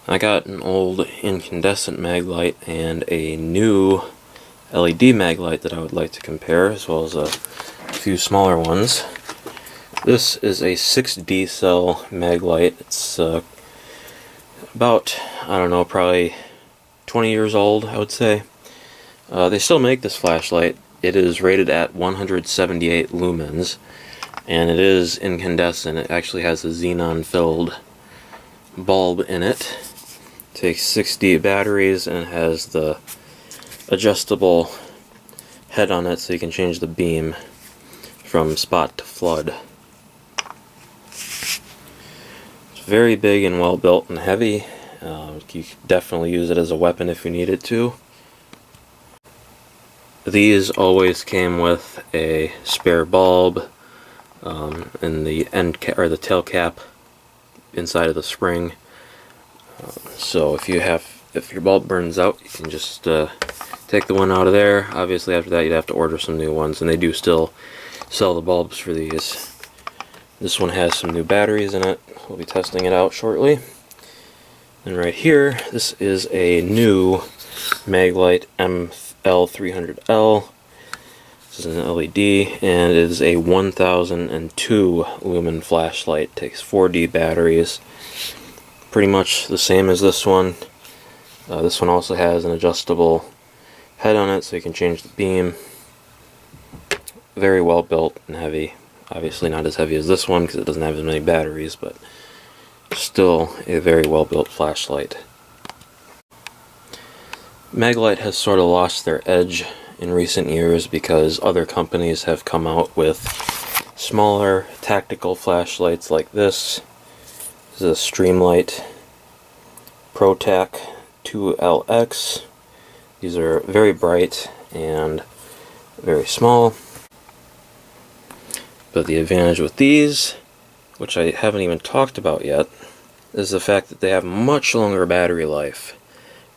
I got an old incandescent Maglite and a new LED Maglite that I would like to compare, as well as a few smaller ones. This is a 6D cell Maglite. It's about, I don't know, probably 20 years old, I would say. They still make this flashlight. It is rated at 178 lumens, and it is incandescent. It actually has a xenon-filled bulb in it. Takes 60 batteries and has the adjustable head on it so you can change the beam from spot to flood. It's very big and well built and heavy. You can definitely use it as a weapon if you needed to. These always came with a spare bulb in the end cap, or the tail cap inside of the spring. So if your bulb burns out, you can just take the one out of there. Obviously after that you'd have to order some new ones, and they do still sell the bulbs for these. This one has some new batteries in it. We'll be testing it out shortly. And right here, this is a new Maglite ML300L. This is an LED, and it is a 1002 lumen flashlight. It takes 4D batteries. Pretty much the same as this one. This one also has an adjustable head on it so you can change the beam. Very well built and heavy. Obviously not as heavy as this one because it doesn't have as many batteries, but still a very well built flashlight. Maglite has sort of lost their edge in recent years because other companies have come out with smaller tactical flashlights like this. This is a Streamlight ProTac 2LX. These are very bright and very small. But the advantage with these, which I haven't even talked about yet, is the fact that they have much longer battery life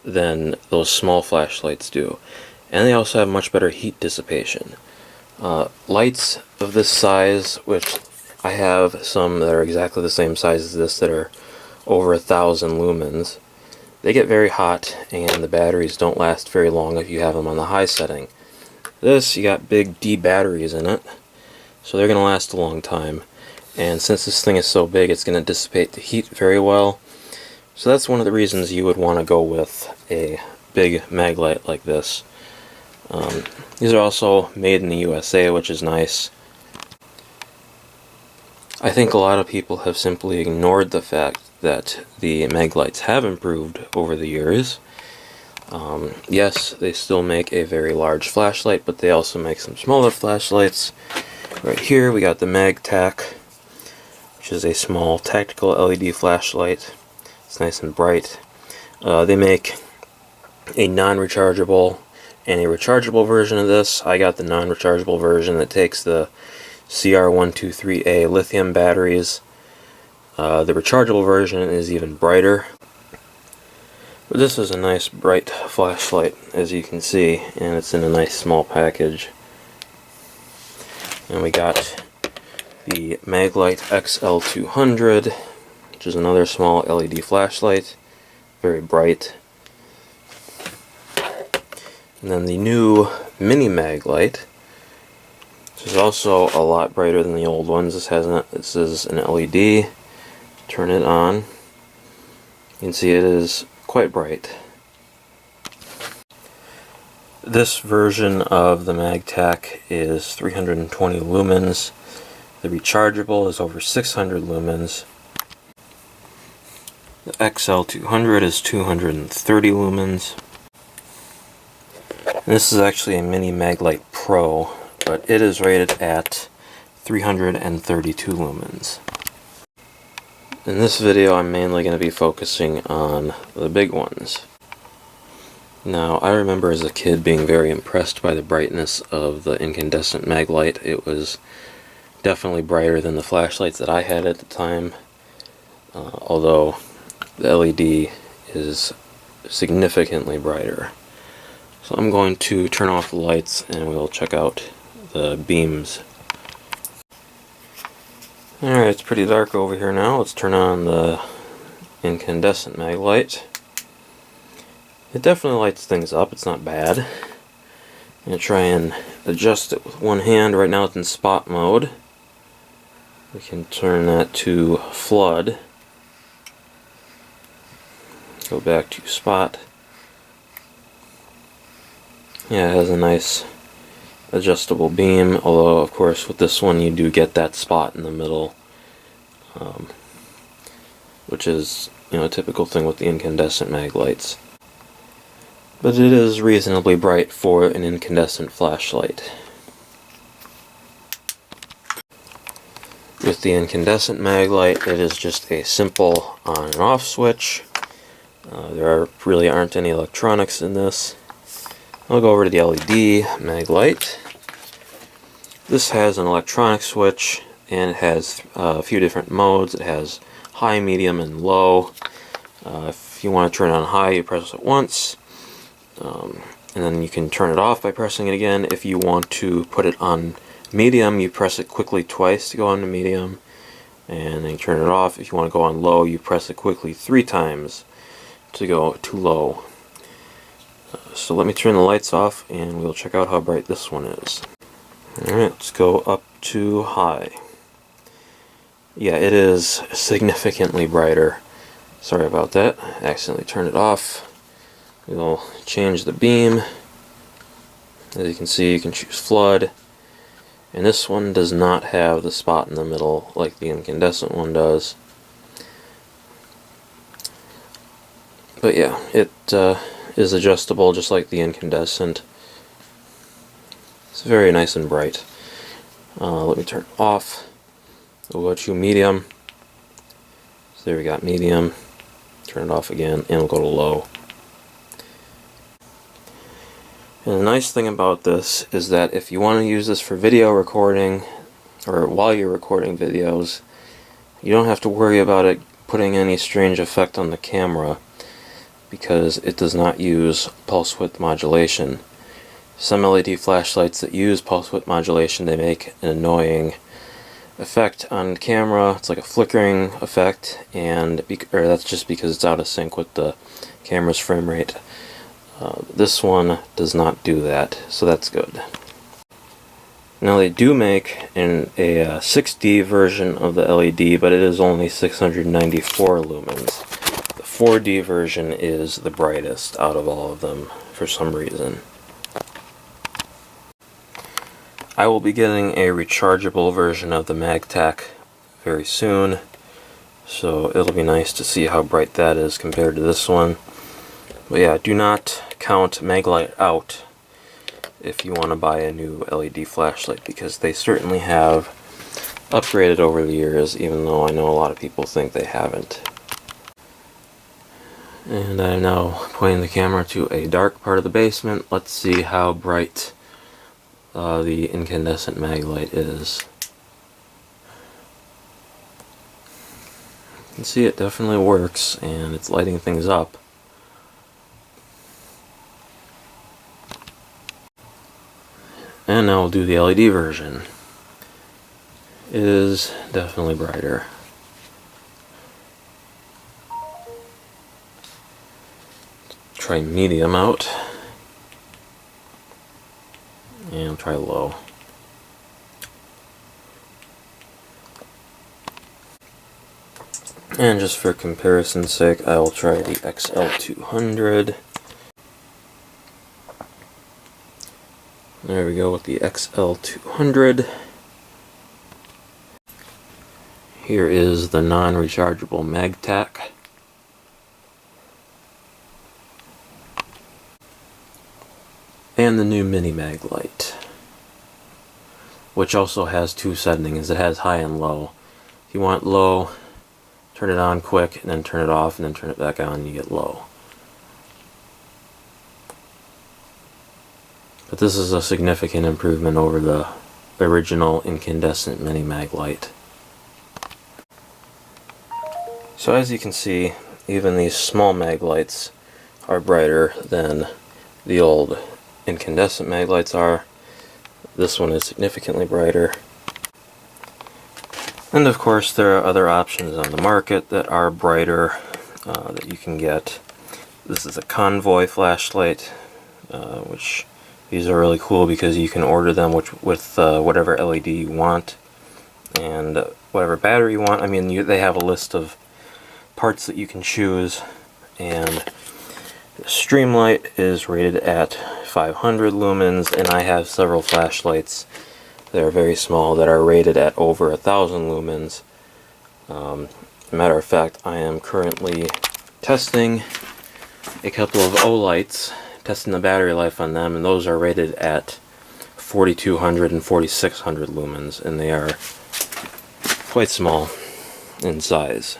than those small flashlights do. And they also have much better heat dissipation. Lights of this size, which I have some that are exactly the same size as this that are over 1,000 lumens, they get very hot and the batteries don't last very long if you have them on the high setting. This, you got big D batteries in it, so they're going to last a long time. And since this thing is so big, it's going to dissipate the heat very well. So that's one of the reasons you would want to go with a big Maglite like this. These are also made in the USA, which is nice. I think a lot of people have simply ignored the fact that the Maglites have improved over the years. Yes, they still make a very large flashlight, but they also make some smaller flashlights. Right here we got the MagTac, which is a small tactical LED flashlight. It's nice and bright. They make a non-rechargeable and a rechargeable version of this. I got the non-rechargeable version that takes the CR123A lithium batteries. The rechargeable version is even brighter. But this is a nice bright flashlight, as you can see, and it's in a nice small package. And we got the Maglite XL200, which is another small LED flashlight, very bright. And then the new Mini Maglite, which is also a lot brighter than the old ones. This is an LED. Turn it on. You can see it is quite bright. This version of the MagTac is 320 lumens. The rechargeable is over 600 lumens. The XL200 is 230 lumens. And this is actually a Mini Maglite Pro, but it is rated at 332 lumens. In this video I'm mainly going to be focusing on the big ones. Now, I remember as a kid being very impressed by the brightness of the incandescent Maglite. It was definitely brighter than the flashlights that I had at the time, although the LED is significantly brighter. So I'm going to turn off the lights and we'll check out the beams. Alright, it's pretty dark over here now. Let's turn on the incandescent Maglite. It definitely lights things up, it's not bad. I'm going to try and adjust it with one hand. Right now it's in spot mode. We can turn that to flood. Go back to spot. Yeah, it has a nice adjustable beam, although of course with this one you do get that spot in the middle, which is, you know, a typical thing with the incandescent Maglites. But it is reasonably bright for an incandescent flashlight. With the incandescent Maglite, it is just a simple on and off switch. There really aren't any electronics in this. I'll go over to the LED Maglite. This has an electronic switch, and it has a few different modes. It has high, medium, and low. If you want to turn it on high, you press it once, and then you can turn it off by pressing it again. If you want to put it on medium, you press it quickly twice to go on to medium, and then you turn it off. If you want to go on low, you press it quickly 3 times to go to low. So let me turn the lights off and we'll check out how bright this one is. Alright, let's go up to high. Yeah, it is significantly brighter. Sorry about that. I accidentally turned it off. We'll change the beam. As you can see, you can choose flood. And this one does not have the spot in the middle like the incandescent one does. But yeah, it is adjustable just like the incandescent. It's very nice and bright. Let me turn it off. We'll go to medium. So there we got medium. Turn it off again, and we'll go to low. And the nice thing about this is that if you want to use this for video recording, or while you're recording videos, you don't have to worry about it putting any strange effect on the camera, because it does not use pulse width modulation. Some LED flashlights that use pulse width modulation, they make an annoying effect on camera. It's like a flickering effect, and that's just because it's out of sync with the camera's frame rate. This one does not do that, so that's good. Now they do make a 6D version of the LED, but it is only 694 lumens. The 4D version is the brightest out of all of them for some reason. I will be getting a rechargeable version of the MagTac very soon, so it'll be nice to see how bright that is compared to this one. But yeah, do not count Maglite out if you want to buy a new LED flashlight, because they certainly have upgraded over the years, even though I know a lot of people think they haven't. And I'm now pointing the camera to a dark part of the basement. Let's see how bright the incandescent Maglite is. You can see it definitely works, and it's lighting things up. And now we'll do the LED version. It is definitely brighter. Try medium out. And try low. And just for comparison's sake, I will try the XL200. There we go with the XL200. Here is the non-rechargeable MagTac. And the new Mini Maglite, which also has 2 settings. It has high and low. If you want low, turn it on quick, and then turn it off, and then turn it back on, and you get low. But this is a significant improvement over the original incandescent Mini Maglite. So as you can see, even these small Maglites are brighter than the old incandescent Maglites are. This one is significantly brighter. And of course there are other options on the market that are brighter that you can get. This is a convoy flashlight, which these are really cool because you can order them with whatever LED you want and whatever battery you want. I mean, they have a list of parts that you can choose, and the Streamlight is rated at 500 lumens, and I have several flashlights that are very small that are rated at over 1,000 lumens. Matter of fact, I am currently testing a couple of O-lights, testing the battery life on them, and those are rated at 4,200 and 4,600 lumens, and they are quite small in size.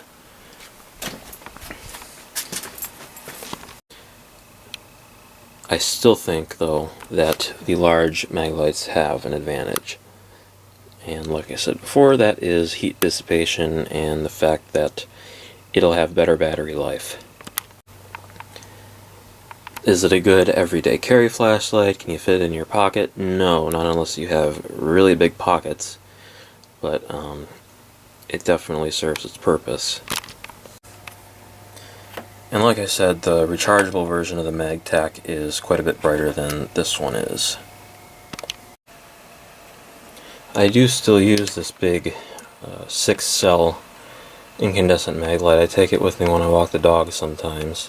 I still think, though, that the large Maglites have an advantage. And like I said before, that is heat dissipation and the fact that it'll have better battery life. Is it a good everyday carry flashlight? Can you fit it in your pocket? No, not unless you have really big pockets. But it definitely serves its purpose. And like I said, the rechargeable version of the MagTac is quite a bit brighter than this one is. I do still use this big 6-cell incandescent Maglite. I take it with me when I walk the dog sometimes.